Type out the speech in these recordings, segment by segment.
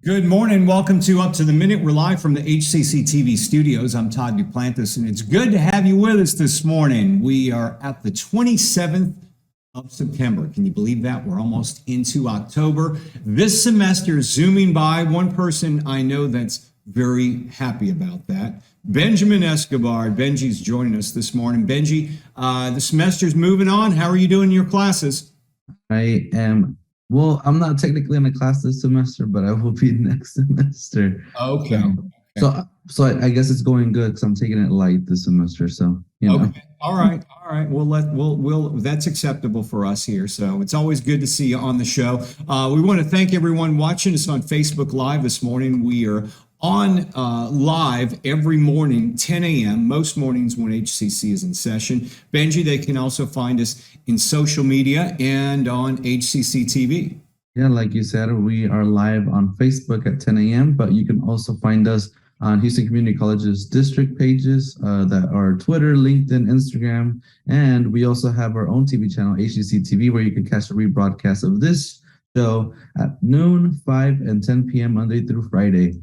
Good morning. Welcome to Up to the Minute. We're live from the HCCTV studios. I'm Todd Duplantis, and it's good to have you with us this morning. We are at the 27th of September. Can you believe that? We're almost into October. This semester is zooming by. One person I know that's very happy about that. Benjamin Escobar. Benji's joining us this morning. Benji, the semester's moving on. How are you doing in your classes? I'm not technically in a class this semester, but I will be next semester. Okay. So I guess it's going good because I'm taking it light this semester. So, Okay. All right. We'll that's acceptable for us here. So it's always good to see you on the show. We want to thank everyone watching us on Facebook Live this morning. We are on live every morning, 10 a.m., most mornings when HCC is in session. Benji, they can also find us in social media and on HCCTV. Yeah, like you said, we are live on Facebook at 10 a.m., but you can also find us on Houston Community College's district pages that are Twitter, LinkedIn, Instagram, and we also have our own TV channel, HCCTV, where you can catch a rebroadcast of this show at noon, 5, and 10 p.m. Monday through Friday.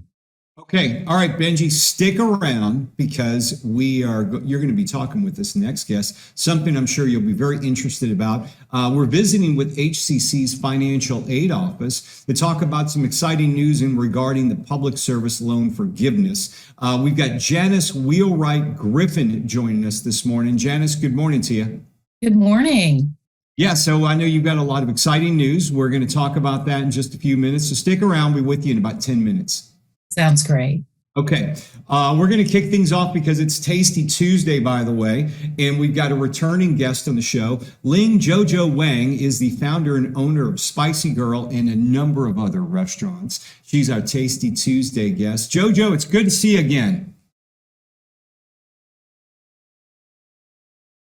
Okay. All right, Benji, stick around because you're going to be talking with this next guest, something I'm sure you'll be very interested about. We're visiting with HCC's Financial Aid Office to talk about some exciting news regarding the public service loan forgiveness. We've got Janice Wheelwright-Griffin joining us this morning. Janice, good morning to you. Good morning. Yeah, so I know you've got a lot of exciting news. We're going to talk about that in just a few minutes. So stick around. We'll be with you in about 10 minutes. Sounds great. Okay, we're going to kick things off because it's Tasty Tuesday, by the way, and we've got a returning guest on the show. JoJo Wang is the founder and owner of Spicy Girl and a number of other restaurants. She's our Tasty Tuesday guest. JoJo, it's good to see you again.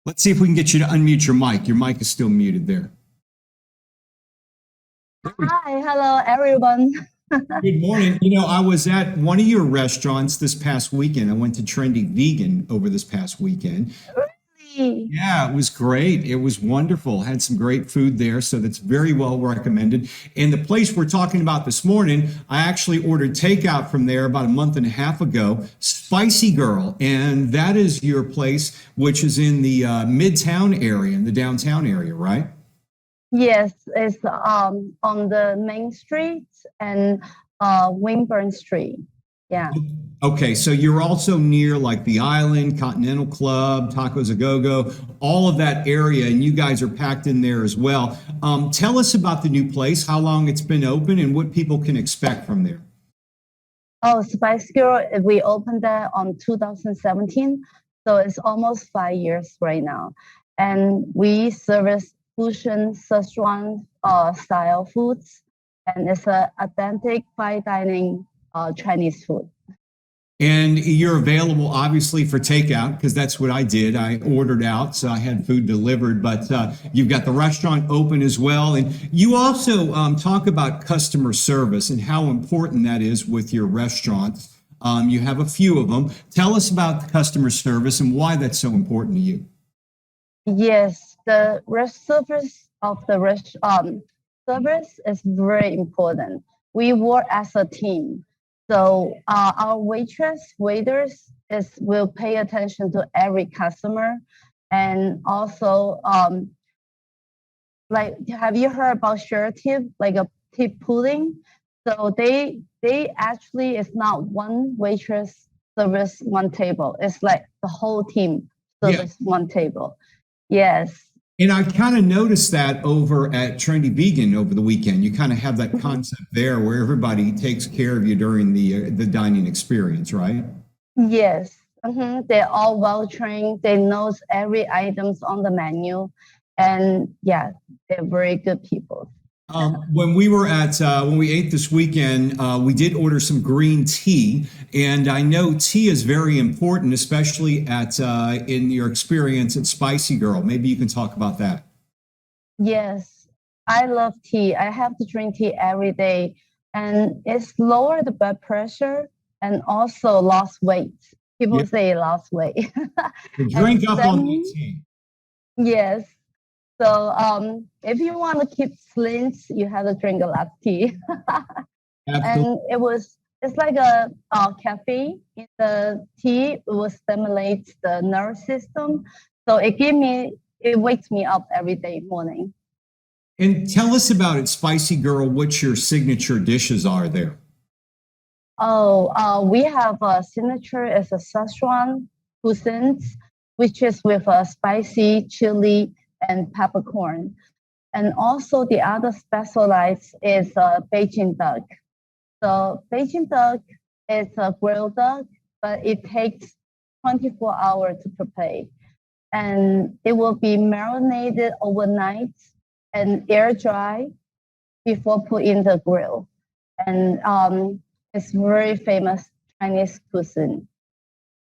Let's see if we can get you to unmute your mic. Your mic is still muted there. Hi, hello, everyone. Good morning. You know, I was at one of your restaurants this past weekend. I went to Trendy Vegan over this past weekend. Really? Yeah, it was great. It was wonderful. Had some great food there, so that's very well recommended. And the place we're talking about this morning, I actually ordered takeout from there about a month and a half ago, Spicy Girl. And that is your place, which is in the Midtown area, in the downtown area, right? Yes, it's on the main street and Wimburn Street. Yeah. Okay, so you're also near like the Island, Continental Club, Tacos A Go-Go, all of that area, and you guys are packed in there as well. Tell us about the new place, how long it's been open, and what people can expect from there. Oh, Spice Girl, we opened that on 2017, so it's almost 5 years right now. And we service fusion Szechuan style foods, and it's an authentic fine dining Chinese food. And you're available, obviously, for takeout, because that's what I did. I ordered out, so I had food delivered, but you've got the restaurant open as well. And you also talk about customer service and how important that is with your restaurants. You have a few of them. Tell us about the customer service and why that's so important to you. Yes, the service of the service is very important. We work as a team. So our waiters will pay attention to every customer, and also like, have you heard about share tip, like a tip pooling? So they actually, it's not one waitress service one table. It's like the whole team service one table. Yes. And I kind of noticed that over at Trendy Vegan over the weekend. You kind of have that concept there where everybody takes care of you during the dining experience, right? Yes. They're all well trained. They know every items on the menu, and yeah, they're very good people. When we ate this weekend, we did order some green tea, and I know tea is very important, especially in your experience at Spicy Girl. Maybe you can talk about that. Yes, I love tea. I have to drink tea every day, and it's lower the blood pressure and also lost weight. People say lost weight. Drink up on the tea. Yes. So if you want to keep slim, you have to drink a lot of tea. Absolutely. And it's like a cafe. In the tea, it will stimulate the nervous system. So it wakes me up every day morning. And tell us about it, Spicy Girl, what your signature dishes are there. We have a signature as a Szechuan cuisine, which is with a spicy chili and peppercorn. And also the other specialized is Beijing duck. So Beijing duck is a grilled duck, but it takes 24 hours to prepare. And it will be marinated overnight and air dry before put in the grill. And it's very famous Chinese cuisine.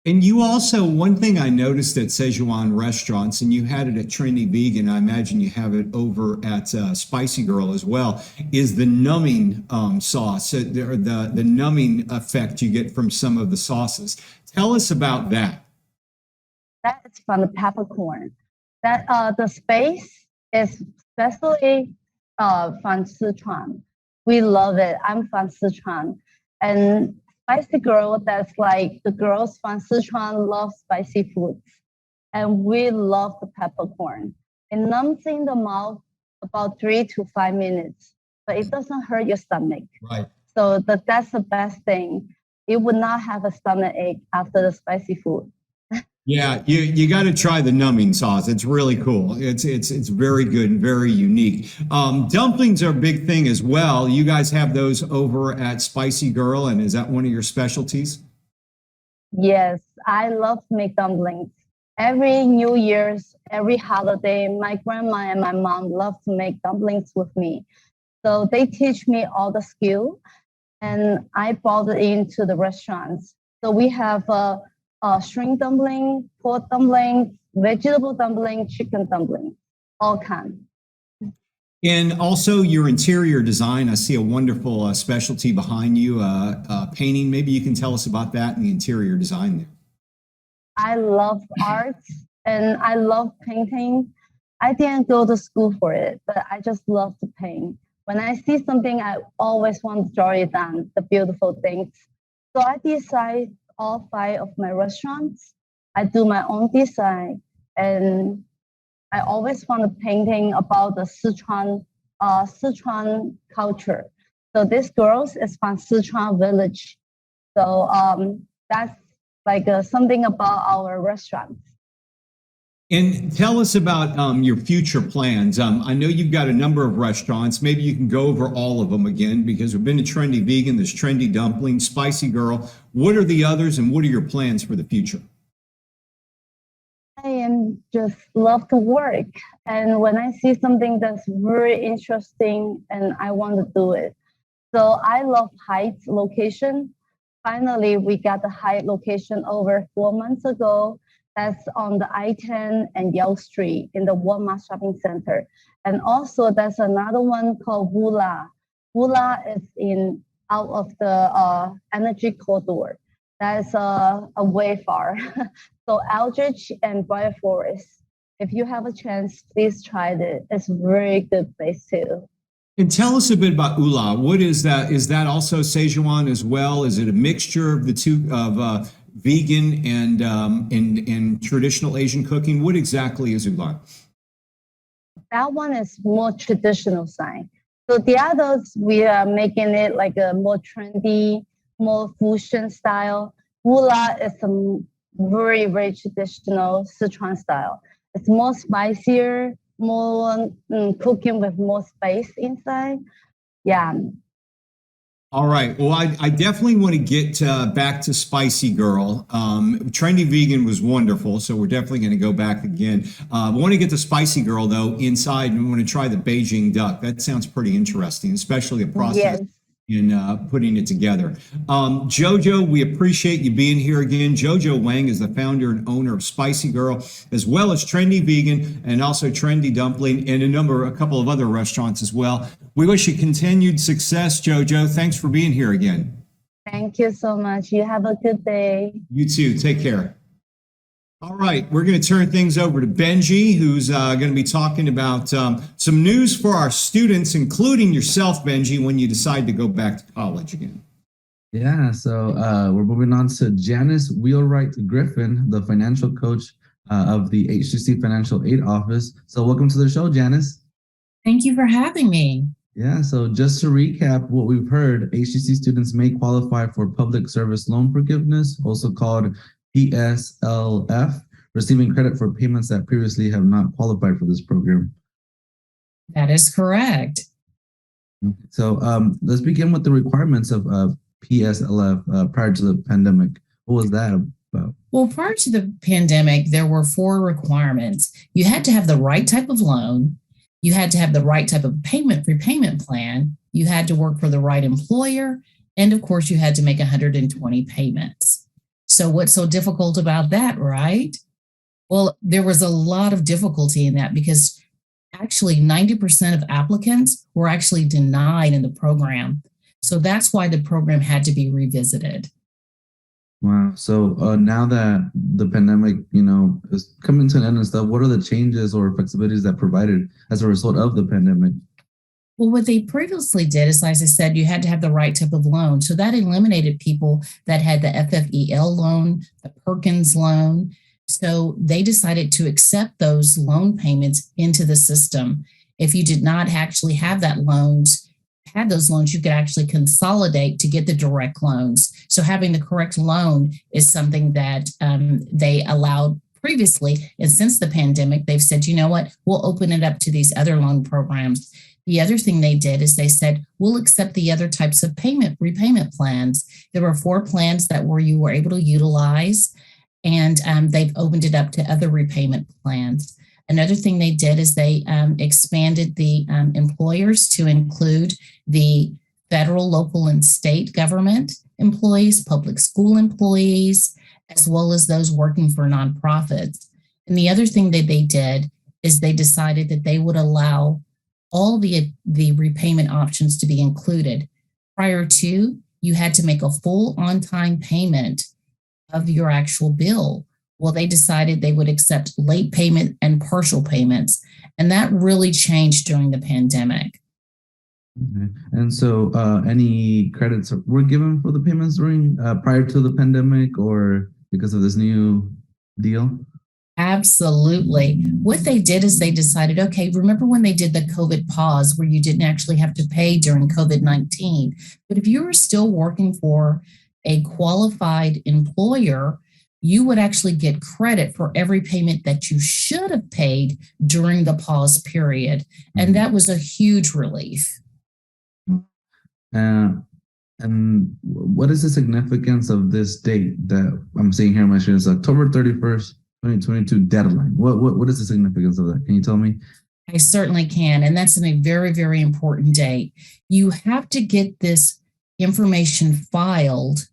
And you also, one thing I noticed at Szechuan restaurants, and you had it at Trendy Vegan, I imagine you have it over at Spicy Girl as well, is the numbing sauce, or the numbing effect you get from some of the sauces. Tell us about that. That is from the peppercorn. That the space is especially from Sichuan. We love it. I'm from Sichuan. And Spicy Girl, that's like the girls from Sichuan love spicy foods. And we love the peppercorn. It numbs in the mouth about 3 to 5 minutes, but it doesn't hurt your stomach. Right. So that's the best thing. You would not have a stomach ache after the spicy food. Yeah, you got to try the numbing sauce. It's really cool. It's very good and very unique. Dumplings are a big thing as well. You guys have those over at Spicy Girl, and is that one of your specialties? Yes, I love to make dumplings. Every New Year's, every holiday, my grandma and my mom love to make dumplings with me. So they teach me all the skill, and I brought it into the restaurants. So we have shrimp dumpling, pork dumpling, vegetable dumpling, chicken dumpling, all kinds. And also your interior design. I see a wonderful specialty behind you, painting. Maybe you can tell us about that and the interior design there. I love art and I love painting. I didn't go to school for it, but I just love to paint. When I see something, I always want to draw it down, the beautiful things. So I decide all 5 of my restaurants. I do my own design, and I always want a painting about the Sichuan culture. So this girl is from Sichuan village. So that's like something about our restaurants. And tell us about your future plans. I know you've got a number of restaurants. Maybe you can go over all of them again, because we've been to Trendy Vegan, there's Trendy Dumpling, Spicy Girl. What are the others, and what are your plans for the future? I am just love to work. And when I see something that's very interesting and I want to do it. So I love Heights location. Finally, we got the Heights location over 4 months ago. That's on the I-10 and Yale Street in the Walmart shopping center. And also there's another one called Wula. Wula is out of the energy corridor. That's a way far. So Aldrich and Briar Forest. If you have a chance, please try it. It's a very good place too. And tell us a bit about Ula. What is that? Is that also Szechuan as well? Is it a mixture of the two, of vegan and traditional Asian cooking? What exactly is Ula? That one is more traditional side. So the others, we are making it like a more trendy, more fusion style. Ula is a very, very traditional Sichuan style. It's more spicier, more cooking with more spice inside. Yeah. All right. Well, I definitely want to get back to Spicy Girl. Trendy Vegan was wonderful, so we're definitely going to go back again. I want to get to Spicy Girl, though, inside, and we want to try the Beijing duck. That sounds pretty interesting, especially the process in putting it together. JoJo, we appreciate you being here again. JoJo Wang is the founder and owner of Spicy Girl, as well as Trendy Vegan and also Trendy Dumpling, and a couple of other restaurants as well. We wish you continued success, JoJo. Thanks for being here again. Thank you so much. You have a good day. You too. Take care. All right, we're going to turn things over to Benji, who's going to be talking about some news for our students, including yourself, Benji, when you decide to go back to college again. Yeah, so we're moving on to Janice Wheelwright-Griffin, the financial coach of the HCC Financial Aid office. So welcome to the show, Janice. Thank you for having me. Yeah, so just to recap what we've heard, HCC students may qualify for public service loan forgiveness, also called PSLF, receiving credit for payments that previously have not qualified for this program. That is correct. So let's begin with the requirements of PSLF prior to the pandemic. What was that about? Well, prior to the pandemic, there were 4 requirements. You had to have the right type of loan. You had to have the right type of repayment plan. You had to work for the right employer. And of course, you had to make 120 payments. So what's so difficult about that, right? Well, there was a lot of difficulty in that because actually 90% of applicants were actually denied in the program. So that's why the program had to be revisited. Wow. So now that the pandemic, is coming to an end and stuff, what are the changes or flexibilities that provided as a result of the pandemic? Well, what they previously did is, as I said, you had to have the right type of loan. So that eliminated people that had the FFEL loan, the Perkins loan. So they decided to accept those loan payments into the system. If you did not actually have those loans, you could actually consolidate to get the direct loans. So having the correct loan is something that they allowed previously. And since the pandemic, they've said, you know what, we'll open it up to these other loan programs. The other thing they did is they said, we'll accept the other types of repayment plans. There were 4 plans that you were able to utilize, and they've opened it up to other repayment plans. Another thing they did is they expanded the employers to include the federal, local, and state government employees, public school employees, as well as those working for nonprofits. And the other thing that they did is they decided that they would allow all the repayment options to be included. Prior to, you had to make a full on-time payment of your actual bill. Well, they decided they would accept late payment and partial payments. And that really changed during the pandemic. Okay. And so any credits were given for the payments during prior to the pandemic or because of this new deal? Absolutely. What they did is they decided, okay, remember when they did the COVID pause where you didn't actually have to pay during COVID-19? But if you were still working for a qualified employer, you would actually get credit for every payment that you should have paid during the pause period. And that was a huge relief. And what is the significance of this date that I'm seeing here on my screen? It's October 31st, 2022 deadline. What is the significance of that? Can you tell me? I certainly can. And that's a very, very important date. You have to get this information filed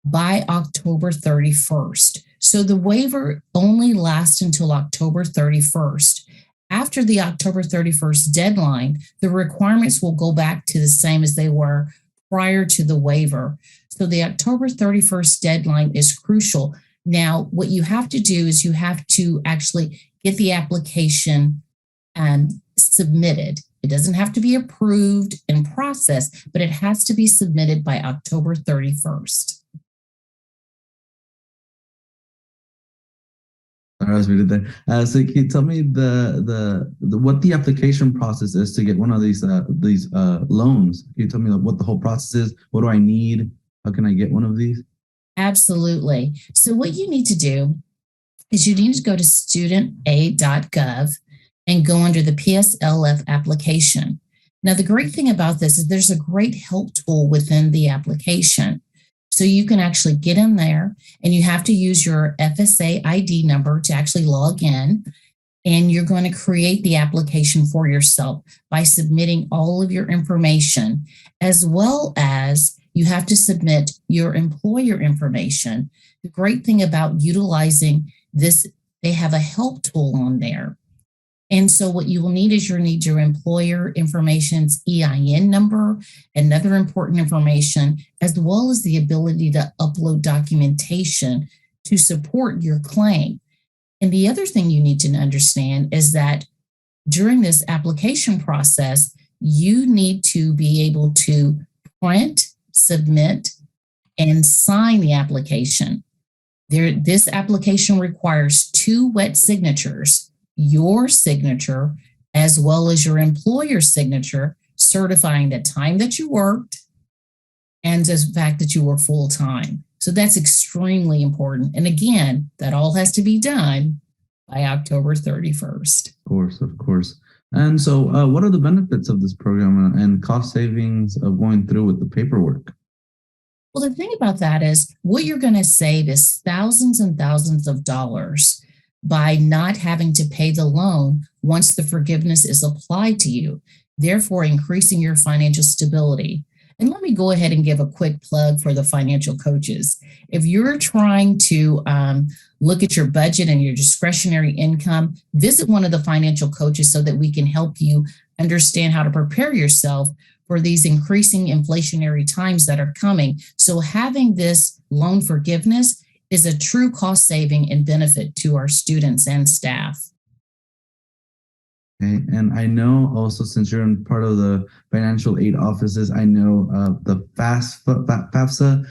by October 31st. So the waiver only lasts until October 31st. After the October 31st deadline, the requirements will go back to the same as they were prior to the waiver. So the October 31st deadline is crucial. Now, what you have to do is you have to actually get the application submitted. It doesn't have to be approved and processed, but it has to be submitted by October 31st. All right, we did that. So can you tell me what the application process is to get one of these loans? Can you tell me what the whole process is? What do I need? How can I get one of these? Absolutely. So what you need to do is you need to go to studentaid.gov and go under the PSLF application. Now, the great thing about this is there's a great help tool within the application. So you can actually get in there and you have to use your FSA ID number to actually log in. And you're going to create the application for yourself by submitting all of your information, as well as you have to submit your employer information. The great thing about utilizing this, they have a help tool on there. And so what you will need is your employer information's EIN number and other important information, as well as the ability to upload documentation to support your claim. And the other thing you need to understand is that during this application process, you need to be able to print, submit, and sign the application. This application requires 2 wet signatures, your signature as well as your employer's signature, certifying the time that you worked and the fact that you were full-time. So that's extremely important. And again, that all has to be done by October 31st. Of course. And so what are the benefits of this program and cost savings of going through with the paperwork? Well, the thing about that is what you're going to save is thousands and thousands of dollars by not having to pay the loan once the forgiveness is applied to you, therefore increasing your financial stability. And let me go ahead and give a quick plug for the financial coaches. If you're trying to look at your budget and your discretionary income, visit one of the financial coaches so that we can help you understand how to prepare yourself for these increasing inflationary times that are coming. So having this loan forgiveness is a true cost saving and benefit to our students and staff. Okay. And I know also, since you're in part of the financial aid offices, I know the FAFSA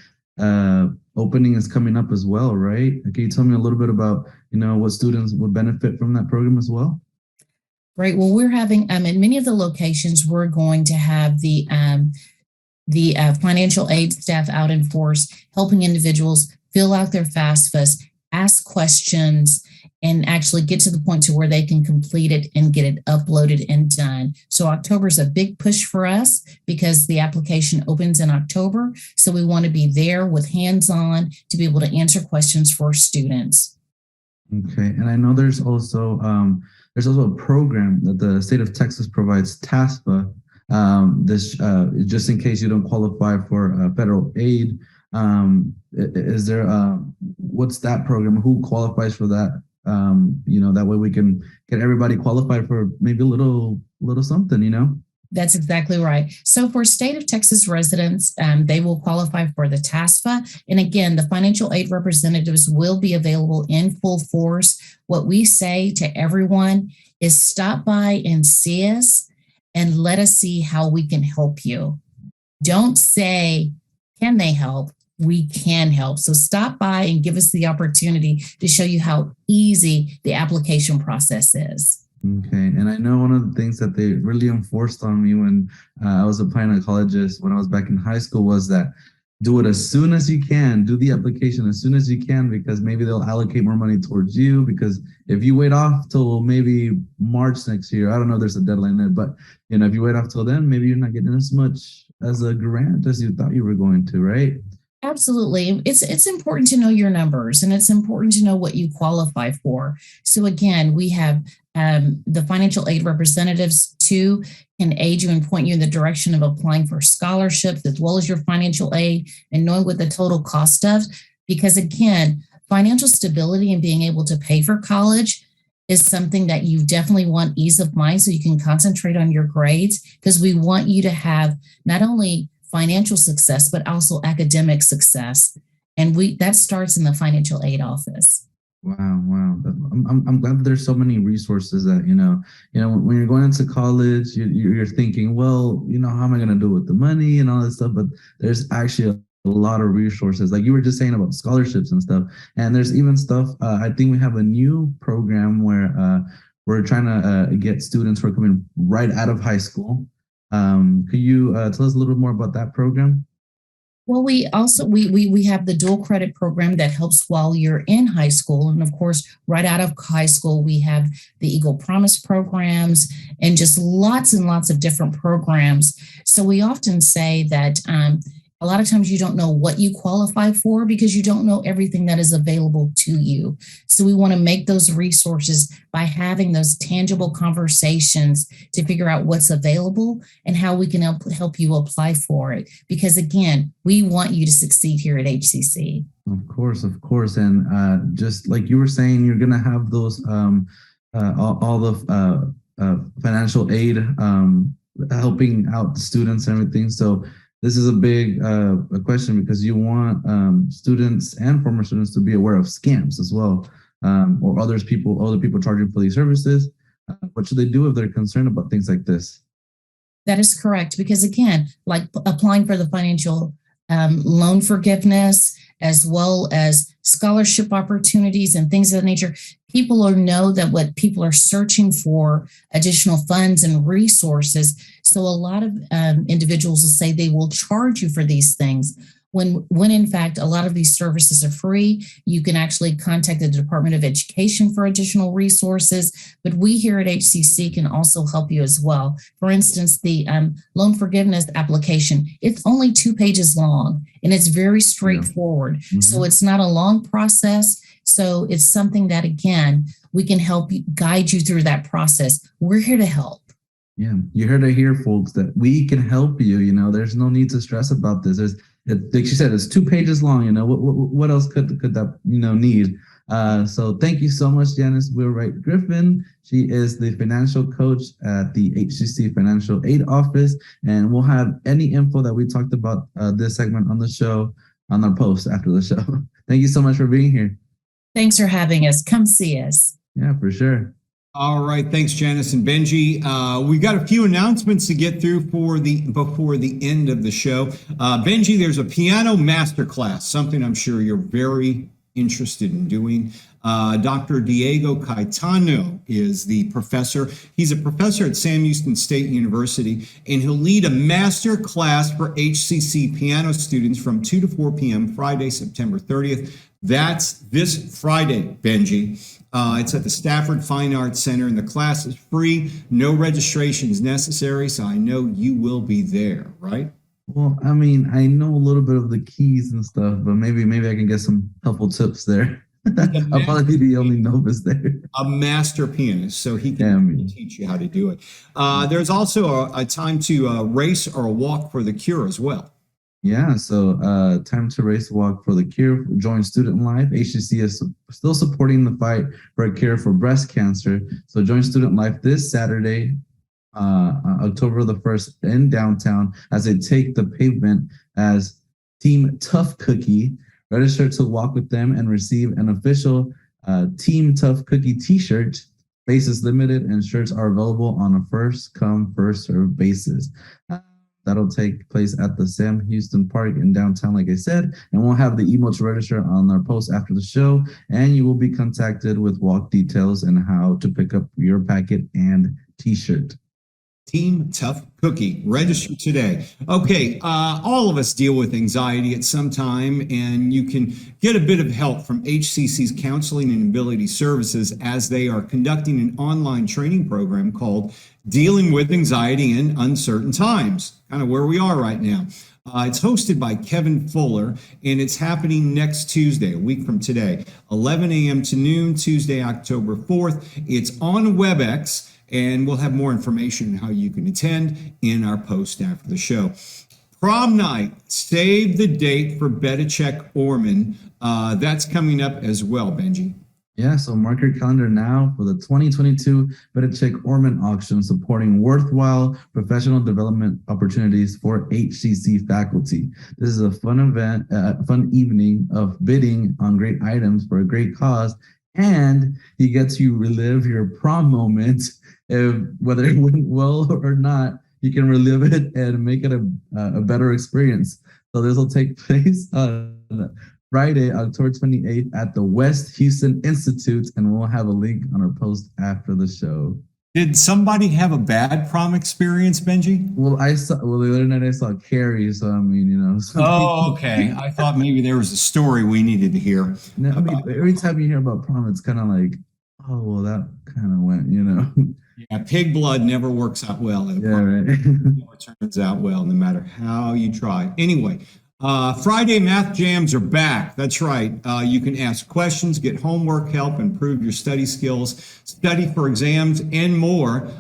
opening is coming up as well, right? Can you tell me a little bit about, what students would benefit from that program as well? Great. Well, we're having in many of the locations, we're going to have the financial aid staff out in force, helping individuals fill out their FAFSAs, ask questions, and actually get to the point to where they can complete it and get it uploaded and done. So October is a big push for us because the application opens in October. So we want to be there with hands-on to be able to answer questions for students. Okay. And I know there's also a program that the state of Texas provides, TASPA. This just in case you don't qualify for federal aid. Is there what's that program? Who qualifies for that? That way we can get everybody qualified for maybe a little something, That's exactly right. So for state of Texas residents, they will qualify for the TASPA. And again, the financial aid representatives will be available in full force. What we say to everyone is stop by and see us and let us see how we can help you. Don't say, can they help? We can help. So stop by and give us the opportunity to show you how easy the application process is. Okay. And I know one of the things that they really enforced on me when I was applying to colleges when I was back in high school was that do it as soon as you can, do the application as soon as you can, because maybe they'll allocate more money towards you. Because if you wait off till maybe March next year, I don't know if there's a deadline there, but if you wait off till then, maybe you're not getting as much as a grant as you thought you were going to, right? Absolutely. It's important to know your numbers and it's important to know what you qualify for. So again, we have the financial aid representatives too can aid you and point you in the direction of applying for scholarships as well as your financial aid and knowing what the total cost of, because again, financial stability and being able to pay for college is something that you definitely want ease of mind so you can concentrate on your grades, because we want you to have not only financial success, but also academic success. And that starts in the financial aid office. Wow. I'm glad that there's so many resources that, when you're going into college, you're thinking, well, how am I going to do it with the money and all that stuff? But there's actually a lot of resources, like you were just saying about scholarships and stuff. And there's even stuff, I think we have a new program where we're trying to get students who are coming right out of high school. Could you tell us a little bit more about that program? Well, we also we have the dual credit program that helps while you're in high school. And of course, right out of high school, we have the Eagle Promise programs and just lots and lots of different programs. So we often say that a lot of times you don't know what you qualify for because you don't know everything that is available to you. So we want to make those resources by having those tangible conversations to figure out what's available and how we can help you apply for it. Because again, we want you to succeed here at HCC. Of course. And just like you were saying, you're going to have those all the financial aid helping out the students and everything. So this is a big question because you want students and former students to be aware of scams as well. or other people charging for these services? What should they do if they're concerned about things like this? That is correct. Because again, like applying for the financial loan forgiveness, as well as scholarship opportunities and things of that nature, people know that what people are searching for additional funds and resources. So a lot of individuals will say they will charge you for these things. When in fact, a lot of these services are free. You can actually contact the Department of Education for additional resources, but we here at HCC can also help you as well. For instance, the loan forgiveness application, it's only 2 pages long and it's very straightforward. Yeah. So it's not a long process. So it's something that, again, we can help you, guide you through that process. We're here to help. Yeah, you heard it here, folks, that we can help you. There's no need to stress about this. Like she said, it's 2 pages long. What else could that need? So thank you so much, Janice Wheelwright-Griffin. She is the financial coach at the HCC Financial Aid office, and we'll have any info that we talked about this segment on the show on our post after the show. Thank you so much for being here. Thanks for having us. Come see us. Yeah, for sure. All right, thanks, Janice and Benji. We've got a few announcements to get through before the end of the show. Benji, there's a piano masterclass, something I'm sure you're very interested in doing. Dr. Diego Caetano is the professor. He's a professor at Sam Houston State University, and he'll lead a master class for HCC piano students from 2 to 4 p.m. Friday, September 30th. That's this Friday, Benji. It's at the Stafford Fine Arts Center, and the class is free. No registration is necessary, so I know you will be there, right? Well, I mean, I know a little bit of the keys and stuff, but maybe I can get some helpful tips there. I'll probably be the only novice there. A master pianist, so he can teach you how to do it. There's also a time to race or a walk for the cure as well. Yeah, so time to race walk for the cure. Join Student Life. HCC is still supporting the fight for a cure for breast cancer. So join Student Life this Saturday, October the 1st in downtown as they take the pavement as Team Tough Cookie. Register to walk with them and receive an official Team Tough Cookie t-shirt. Space is limited and shirts are available on a first come, first served basis. That'll take place at the Sam Houston Park in downtown, like I said, and we'll have the email to register on our post after the show, and you will be contacted with walk details and how to pick up your packet and t-shirt. Team Tough Cookie. Register today. Okay, all of us deal with anxiety at some time, and you can get a bit of help from HCC's Counseling and Ability Services as they are conducting an online training program called Dealing with Anxiety in Uncertain Times, kind of where we are right now. It's hosted by Kevin Fuller, and it's happening next Tuesday, a week from today, 11 a.m. to noon, Tuesday, October 4th. It's on WebEx. And we'll have more information on how you can attend in our post after the show. Prom night, save the date for Betachek Orman. That's coming up as well, Benji. Yeah, so mark your calendar now for the 2022 Betachek Orman auction, supporting worthwhile professional development opportunities for HCC faculty. This is a fun event, fun evening of bidding on great items for a great cause, and he gets you relive your prom moment. Whether it went well or not, you can relive it and make it a better experience. So this will take place on Friday, October 28th at the West Houston Institute, and we'll have a link on our post after the show. Did somebody have a bad prom experience, Benji? Well, the other night I saw Carrie, so I mean, Oh, okay. I thought maybe there was a story we needed to hear. No, I mean, every time you hear about prom, it's kind of like, oh, well, that kind of went, Yeah, pig blood never works out well. Yeah, right. It never turns out well, no matter how you try. Anyway, Friday math jams are back. That's right. You can ask questions, get homework help, improve your study skills, study for exams, and more.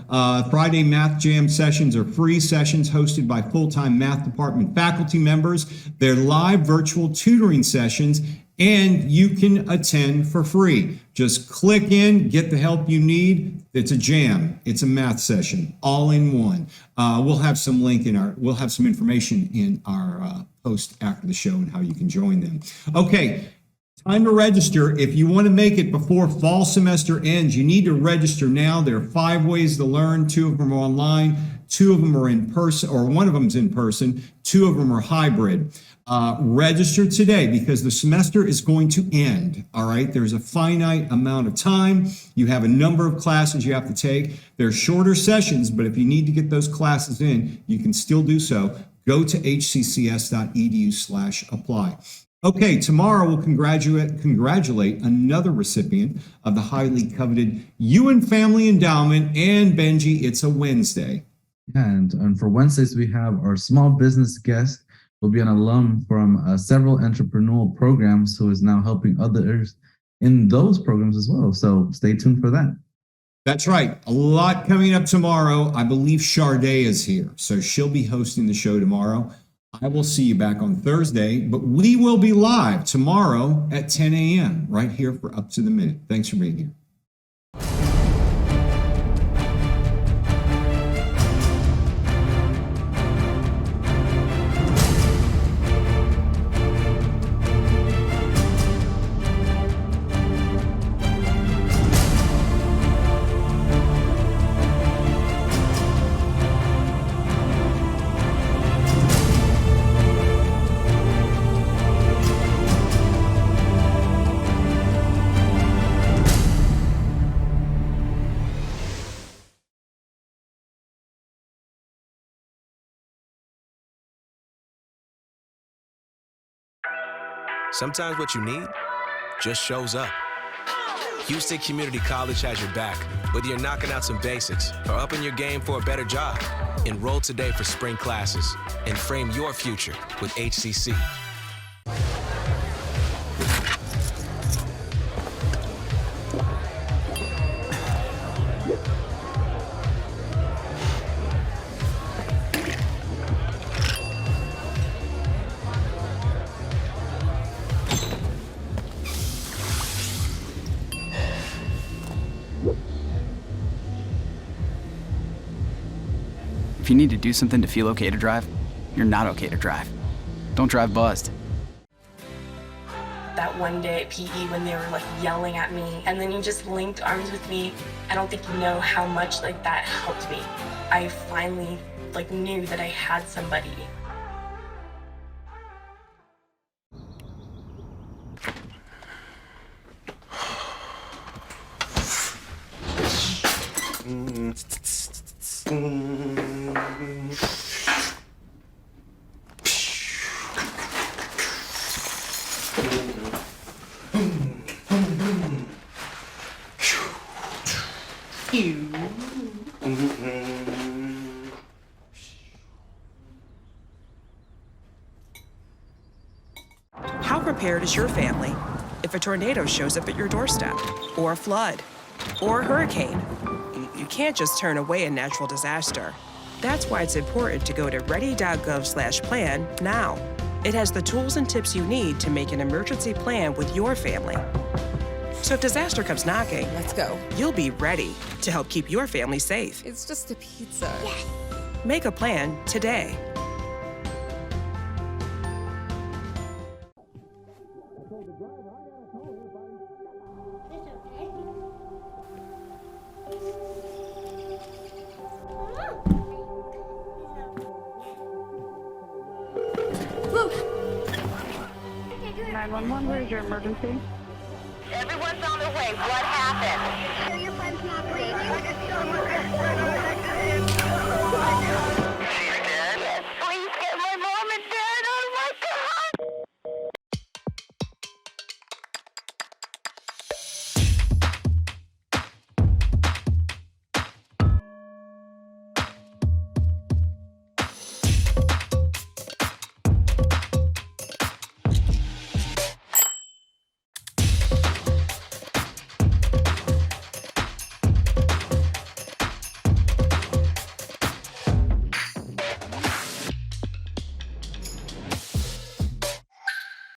Friday math jam sessions are free sessions hosted by full-time math department faculty members. They're live virtual tutoring sessions, and you can attend for free. Just click in, get the help you need. It's a jam. It's a math session, all in one. We'll have some information in our post after the show and how you can join them. Okay, Time to register. If you want to make it before fall semester ends, you need to register now. There are 5 ways to learn. 2 of them are online, 2 of them are in person, or 1 of them's in person, 2 of them are hybrid. Register today because the semester is going to end. All right. There's a finite amount of time. You have a number of classes you have to take. They're shorter sessions, but if you need to get those classes in, you can still do so. Go to hccs.edu/apply. Okay, tomorrow we'll congratulate another recipient of the highly coveted UN Family Endowment. And Benji, it's a Wednesday. And for Wednesdays, we have our small business guest will be an alum from several entrepreneurial programs who is now helping others in those programs as well. So stay tuned for that. That's right. A lot coming up tomorrow. I believe Sharday is here, so she'll be hosting the show tomorrow. I will see you back on Thursday, but we will be live tomorrow at 10 a.m. right here for Up to the Minute. Thanks for being here. Sometimes what you need just shows up. Houston Community College has your back, whether you're knocking out some basics or upping your game for a better job. Enroll today for spring classes and frame your future with HCC. If you need to do something to feel okay to drive, you're not okay to drive. Don't drive buzzed. That one day at PE when they were like yelling at me and then you just linked arms with me, I don't think you know how much like that helped me. I finally like knew that I had somebody. How prepared is your family if a tornado shows up at your doorstep, or a flood, or a hurricane? You can't just turn away a natural disaster. That's why it's important to go to ready.gov/plan now. It has the tools and tips you need to make an emergency plan with your family. So if disaster comes knocking, let's go. You'll be ready to help keep your family safe. It's just a pizza. Yes. Make a plan today. Where's your emergency? Everyone's on their way. What happened? Your friend's not breathing.